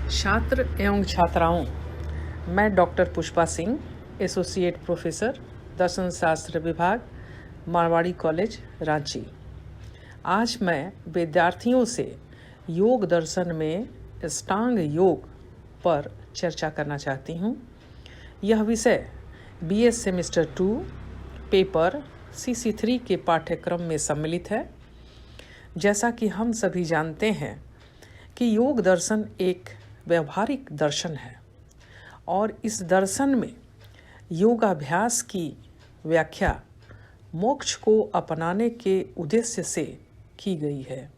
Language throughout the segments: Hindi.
छात्र एवं छात्राओं, मैं doctor Pushpa Singh, associate professor, दर्शन शास्त्र विभाग, मारवाड़ी कॉलेज, रांची। आज मैं विद्यार्थियों से योग दर्शन में अष्टांग योग पर चर्चा करना चाहती हूँ। यह विषय BA सेमेस्टर 2 पेपर CC3 के पाठ्यक्रम में सम्मिलित है। जैसा कि हम सभी जानते हैं कि योग दर्शन एक व्यवहारिक दर्शन है और इस दर्शन में योगाभ्यास की व्याख्या मोक्ष को अपनाने के उद्देश्य से की गई है।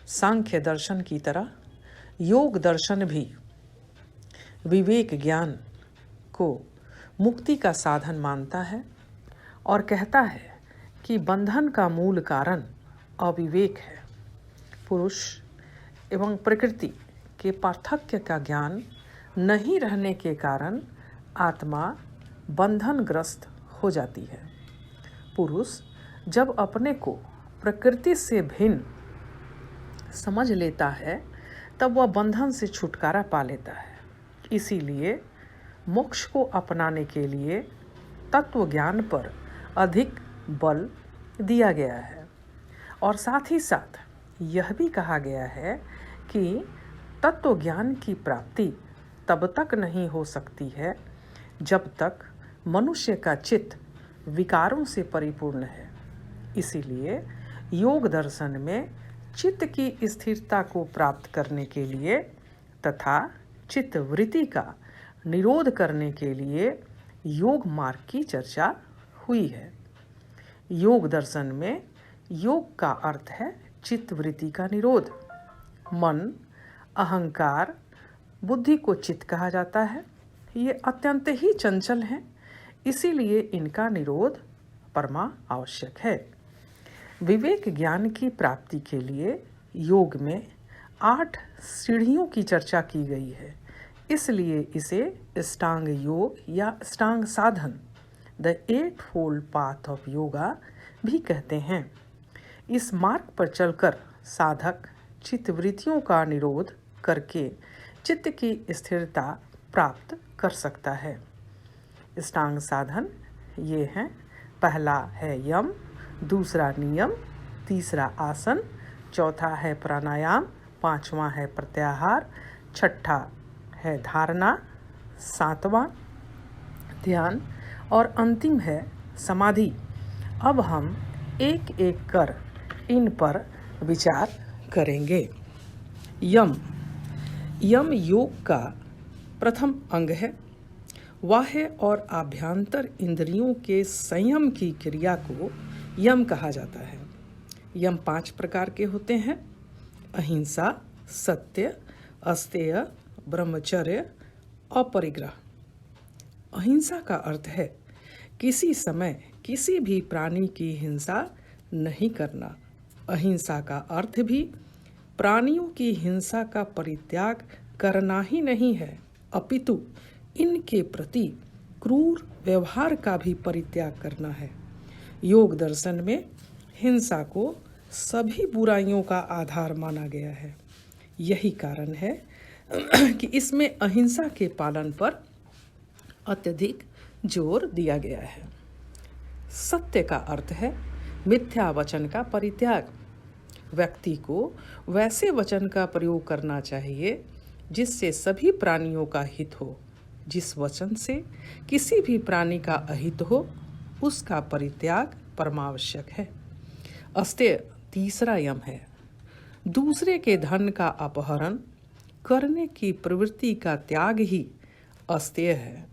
सांख्य दर्शन की तरह योग दर्शन भी विवेक ज्ञान को मुक्ति का साधन मानता है और कहता है कि बंधन का मूल कारण अविवेक है। पुरुष एवं प्रकृति के पार्थक्य का ज्ञान नहीं रहने के कारण आत्मा बंधनग्रस्त हो जाती है। पुरुष जब अपने को प्रकृति से भिन्न समझ लेता है तब वह बंधन से छुटकारा पा लेता है। इसीलिए मोक्ष को अपनाने के लिए तत्व ज्ञान पर अधिक बल दिया गया है और साथ ही साथ यह भी कहा गया है कि तत्व ज्ञान की प्राप्ति तब तक नहीं हो सकती है जब तक मनुष्य का चित्त विकारों से परिपूर्ण है। इसीलिए योग दर्शन में चित्त की स्थिरता को प्राप्त करने के लिए तथा चित्त वृत्ति का निरोध करने के लिए योग मार्ग की चर्चा हुई है। योग दर्शन में योग का अर्थ है चित्त वृत्ति का निरोध। मन, अहंकार, बुद्धि को चित्त कहा जाता है। ये अत्यंत ही चंचल हैं, इसीलिए इनका निरोध परमा आवश्यक है। विवेक ज्ञान की प्राप्ति के लिए योग में 8 सीढ़ियों की चर्चा की गई है। इसलिए इसे अष्टांग योग या अष्टांग साधन, the 8-fold path of yoga भी कहते हैं। इस मार्ग पर चलकर साधक चित्तवृत्तियों का निरोध करके चित्त की स्थिरता प्राप्त कर सकता है। अष्टांग साधन ये हैं: पहला है यम, दूसरा नियम, तीसरा आसन, चौथा है प्राणायाम, पांचवा है प्रत्याहार, छठा है धारणा, सातवां ध्यान और अंतिम है समाधि। अब हम एक एक कर इन पर विचार करेंगे। यम योग का प्रथम अंग है। बाह्य और आभ्यंतर इंद्रियों के संयम की क्रिया को यम कहा जाता है। यम 5 प्रकार के होते हैं: अहिंसा, सत्य, अस्तेय, ब्रह्मचर्य, अपरिग्रह। अहिंसा का अर्थ है किसी समय किसी भी प्राणी की हिंसा नहीं करना। अहिंसा का अर्थ भी प्राणियों की हिंसा का परित्याग करना ही नहीं है, अपितु इनके प्रति क्रूर व्यवहार का भी परित्याग करना है। योग दर्शन में हिंसा को सभी बुराइयों का आधार माना गया है। यही कारण है कि इसमें अहिंसा के पालन पर अत्यधिक जोर दिया गया है। सत्य का अर्थ है मिथ्या वचन का परित्याग। व्यक्ति को वैसे वचन का प्रयोग करना चाहिए जिससे सभी प्राणियों का हित हो। जिस वचन से किसी भी प्राणी का अहित हो उसका परित्याग परमावश्यक है। अस्तेय तीसरा यम है। दूसरे के धन का अपहरण करने की प्रवृत्ति का त्याग ही अस्तेय है।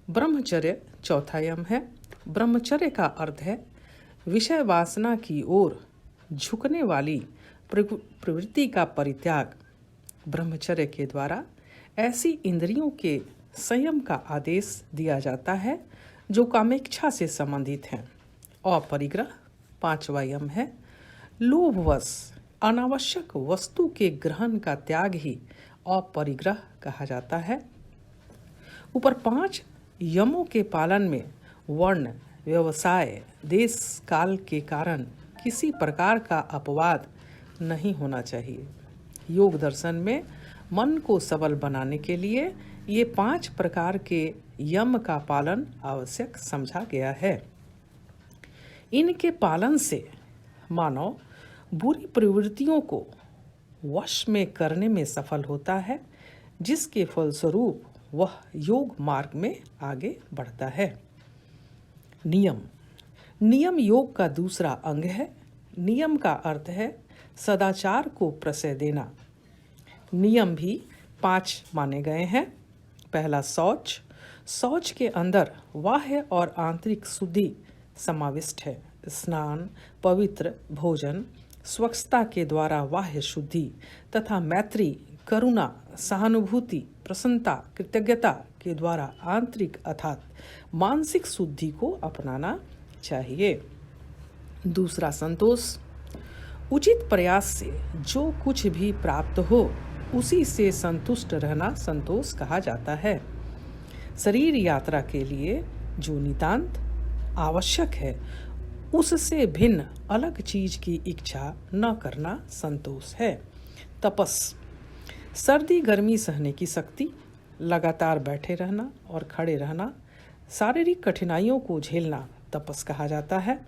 ब्रह्मचर्य चौथा यम है। ब्रह्मचर्य का अर्थ है विषय वासना की ओर झुकने वाली प्रवृत्ति का परित्याग। ब्रह्मचर्य के द्वारा ऐसी इंद्रियों के संयम का आदेश दिया जाता है जो कामेच्छा से संबंधित हैं। अपरिग्रह पांचवा यम है। लोभवश अनावश्यक वस्तु के ग्रहण का त्याग ही अपरिग्रह कहा जाता है। ऊपर 5 यमों के पालन में वर्ण, व्यवसाय, देश काल के कारण किसी प्रकार का अपवाद नहीं होना चाहिए। योग दर्शन में मन को सबल बनाने के लिए ये 5 प्रकार के यम का पालन आवश्यक समझा गया है। इनके पालन से मानव बुरी प्रवृत्तियों को वश में करने में सफल होता है, जिसके फलस्वरूप वह योग मार्ग में आगे बढ़ता है। नियम योग का दूसरा अंग है। नियम का अर्थ है सदाचार को प्रश्रय देना। नियम भी 5 माने गए हैं। पहला शौच के अंदर बाह्य और आंतरिक शुद्धि समाविष्ट है। स्नान, पवित्र भोजन, स्वच्छता के द्वारा बाह्य शुद्धि तथा मैत्री, करुणा, सहानुभूति, प्रसन्नता, कृतज्ञता के द्वारा आंतरिक अर्थात मानसिक शुद्धि को अपनाना चाहिए। दूसरा संतोष। उचित प्रयास से जो कुछ भी प्राप्त हो उसी से संतुष्ट रहना संतोष कहा जाता है। शरीर यात्रा के लिए जो नितांत आवश्यक है उससे भिन्न अलग चीज की इच्छा न करना संतोष है। तपस। सर्दी गर्मी सहने की शक्ति, लगातार बैठे रहना और खड़े रहना, शारीरिक कठिनाइयों को झेलना तपस कहा जाता है।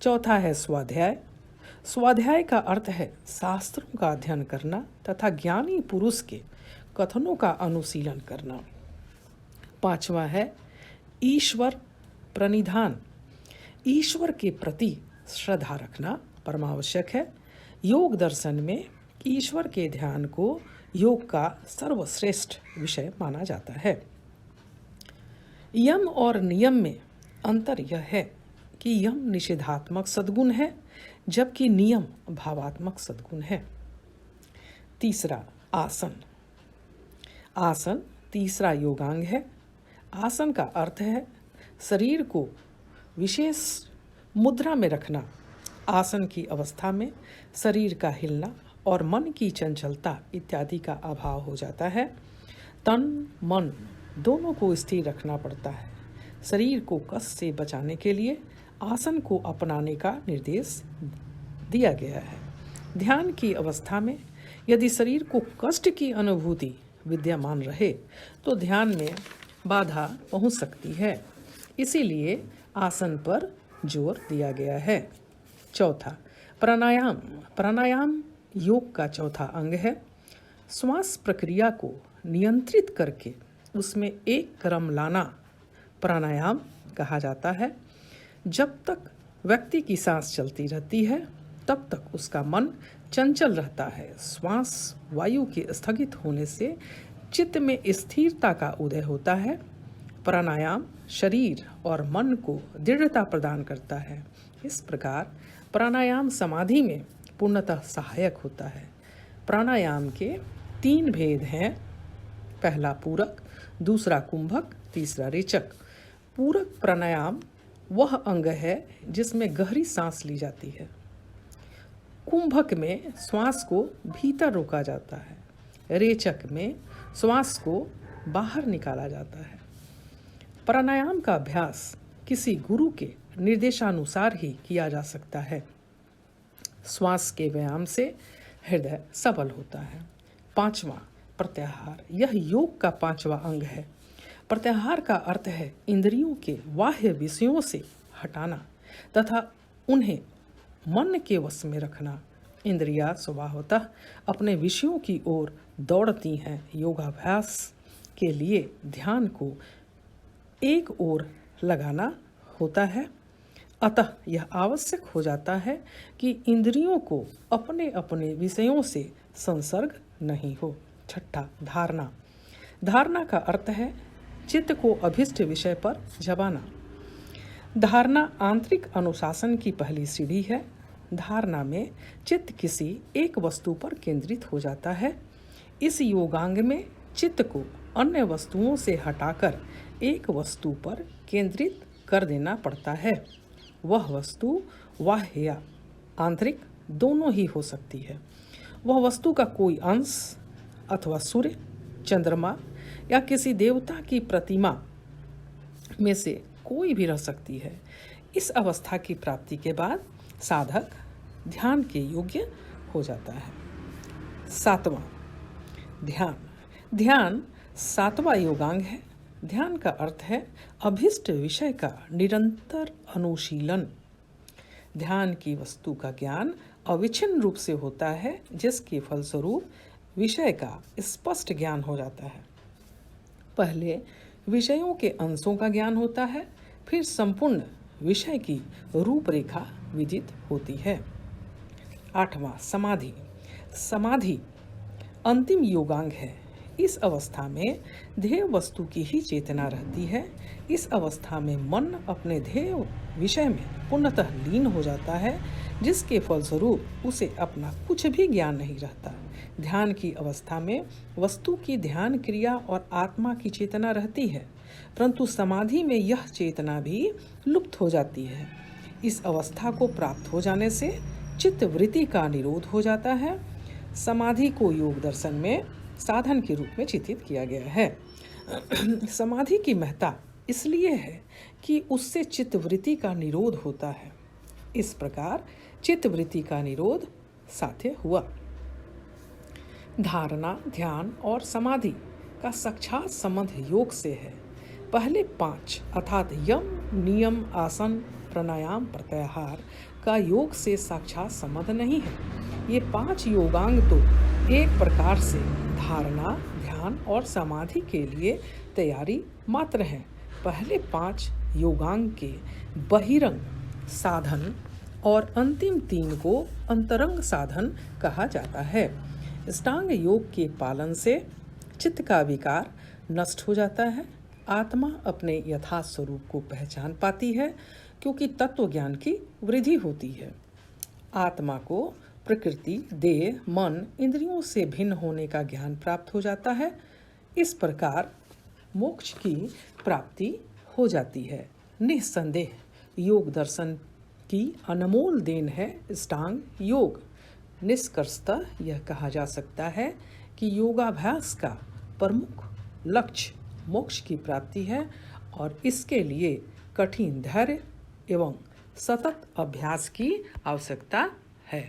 चौथा है स्वाध्याय। स्वाध्याय का अर्थ है शास्त्रों का अध्ययन करना तथा ज्ञानी पुरुष के कथनों का अनुशीलन करना। पांचवा है ईश्वर प्रणिधान। ईश्वर के प्रति श्रद्धा रखना परमावश्यक है। योग दर्शन में ईश्वर के ध्यान को योग का सर्वश्रेष्ठ विषय माना जाता है। यम और नियम में अंतर यह है कि यम निषेधात्मक सद्गुण है जबकि नियम भावात्मक सद्गुण है। तीसरा आसन तीसरा योगांग है। आसन का अर्थ है शरीर को विशेष मुद्रा में रखना। आसन की अवस्था में शरीर का हिलना और मन की चंचलता इत्यादि का अभाव हो जाता है। तन मन दोनों को स्थिर रखना पड़ता है। शरीर को कष्ट से बचाने के लिए आसन को अपनाने का निर्देश दिया गया है। ध्यान की अवस्था में यदि शरीर को कष्ट की अनुभूति विद्यमान रहे तो ध्यान में बाधा पहुंच सकती है। इसीलिए आसन पर जोर दिया गया है। चौथा प्राणायाम योग का चौथा अंग है। श्वास प्रक्रिया को नियंत्रित करके उसमें एक क्रम लाना प्राणायाम कहा जाता है। जब तक व्यक्ति की सांस चलती रहती है तब तक उसका मन चंचल रहता है। श्वास वायु के स्थगित होने से चित्त में स्थिरता का उदय होता है। प्राणायाम शरीर और मन को दृढ़ता प्रदान करता है। इस प्रकार प्राणायाम समाधि में पूर्णतः सहायक होता है। प्राणायाम के 3 भेद हैं। पहला पूरक, दूसरा कुंभक, तीसरा रेचक। पूरक प्राणायाम वह अंग है जिसमें गहरी सांस ली जाती है। कुंभक में श्वास को भीतर रोका जाता है। रेचक में श्वास को बाहर निकाला जाता है। प्राणायाम का अभ्यास किसी गुरु के निर्देशानुसार ही किया जा सकता है। श्वास के व्यायाम से हृदय सबल होता है। पांचवा प्रत्याहार। यह योग का 5वां अंग है। प्रत्याहार का अर्थ है इंद्रियों के बाह्य विषयों से हटाना तथा उन्हें मन के वश में रखना। इंद्रियां स्वभावतः अपने विषयों की ओर दौड़ती हैं। योगाभ्यास के लिए ध्यान को एक ओर लगाना होता है। अतः यह आवश्यक हो जाता है कि इंद्रियों को अपने अपने विषयों से संसर्ग नहीं हो। छठा धारणा का अर्थ है चित्त को अभिष्ट विषय पर जमाना। धारणा आंतरिक अनुशासन की पहली सीढ़ी है। धारणा में चित्त किसी एक वस्तु पर केंद्रित हो जाता है। इस योगांग में चित्त को अन्य वस्तुओं से हटाकर एक वस्तु पर केंद्रित कर देना पड़ता है। वह वस्तु बाह्य या आंतरिक दोनों ही हो सकती है। वह वस्तु का कोई अंश अथवा सूर्य, चंद्रमा या किसी देवता की प्रतिमा में से कोई भी रह सकती है। इस अवस्था की प्राप्ति के बाद साधक ध्यान के योग्य हो जाता है। ध्यान। ध्यान सातवां योगांग है। ध्यान का अर्थ है अभिष्ट विषय का निरंतर अनुशीलन। ध्यान की वस्तु का ज्ञान अविच्छिन्न रूप से होता है, जिसके फलस्वरूप विषय का स्पष्ट ज्ञान हो जाता है। पहले विषयों के अंशों का ज्ञान होता है, फिर संपूर्ण विषय की रूपरेखा विदित होती है। 8वां समाधि। समाधि अंतिम योगांग है। इस अवस्था में ध्येय वस्तु की ही चेतना रहती है। इस अवस्था में मन अपने ध्येय विषय में पूर्णतः लीन हो जाता है, जिसके फलस्वरूप उसे अपना कुछ भी ज्ञान नहीं रहता। ध्यान की अवस्था में वस्तु की ध्यान क्रिया और आत्मा की चेतना रहती है, परंतु समाधि में यह चेतना भी लुप्त हो जाती है। इस अवस्था को प्राप्त हो जाने से चित्त वृत्ति का निरोध हो जाता है। समाधि को योग दर्शन में साधन के रूप में चित्रित किया गया है। समाधि की महत्ता इसलिए है कि उससे चित्तवृत्ति का निरोध होता है। इस प्रकार चित्तवृत्ति का निरोध साध्य हुआ। धारणा, ध्यान और समाधि का साक्षात संबंध योग से है। पहले 5 अर्थात यम, नियम, आसन, प्राणायाम, प्रत्याहार का योग से साक्षात संबंध नहीं है। ये 5 योगांग तो एक प्रकार से धारणा, ध्यान और समाधि के लिए तैयारी मात्र हैं। पहले 5 योगांग के बहिरंग साधन और अंतिम 3 को अंतरंग साधन कहा जाता है। अष्टांग योग के पालन से चित्त का विकार नष्ट हो जाता है। आत्मा अपने यथार्थ स्वरूप को पहचान पाती है, क्योंकि तत्व ज्ञान की वृद्धि होती है। आत्मा को प्रकृति, देह, मन, इंद्रियों से भिन्न होने का ज्ञान प्राप्त हो जाता है। इस प्रकार मोक्ष की प्राप्ति हो जाती है। निस्संदेह योग दर्शन की अनमोल देन है अष्टांग योग। निष्कर्षतः यह कहा जा सकता है कि योगाभ्यास का प्रमुख लक्ष्य मोक्ष की प्राप्ति है और इसके लिए कठिन धैर्य एवं सतत अभ्यास की आवश्यकता है।